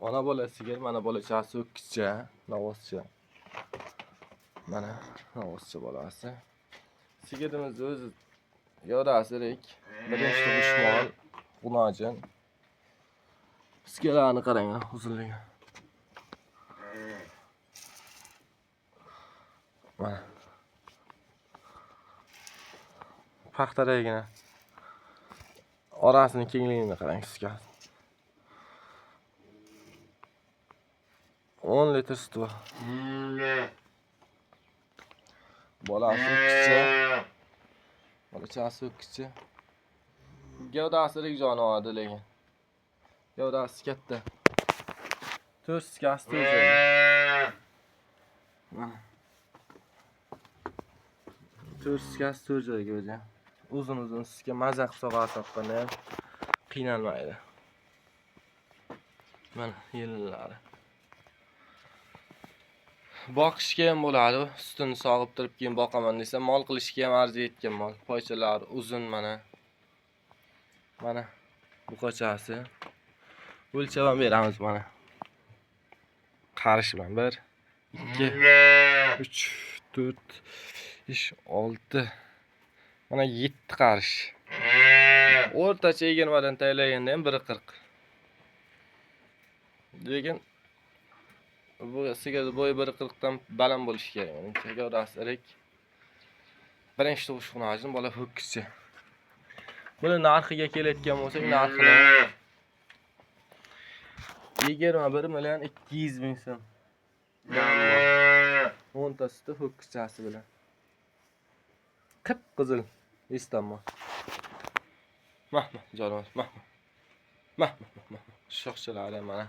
Ona bola sigir, mana bolachasi o'kkizcha, novvoscha. Mana novvoscha bolasi. Sigirimiz o'zi gavdasirik, birinchi tug'ish mol, unojin. Sigirlarni qarang, uzunligi. Mana. Paxtadagina. Orasining kengligini qarang sizga. 10 litr sut bor. Bolasi o'kkizcha. Bolachasi o'kkizcha. Gavdasirik jonivordi lekin. Gavdasi katta. 4 sutkasi 4 joyga. Mana. 4 sutkasi 4 joyga o'zi. Uzun sizga maza qilib sog'arsaqqanda ham qiynalmaydi. Mana yelinlari. Boqishga ham bo'ladi. Sutini sog'ib turib keyin boqaman desa, mol qilishga ham arziyotgan mol. Poychalari uzun mana. Mana buqachasi. O'lchab ham beramiz mana. Qarish bilan 1 2 3 4 5 6 mana 7 qarish. O'rtacha 20 dan taylaganda ham 1.40. Lekin bu sigirning bo'yi 1.40 dan baland bo'lishi kerak. Gavdasi irik. Birinchi tug'ish xunojin bola ho'kizcha. Buni narxiga kelayotgan bo'lsak, narxini 21 million 200 ming so'm. 10 ta suti ho'kizchasi bilan. Qip-qizil istanma. Mahma jonivor, mahma. Shoxchalari mana.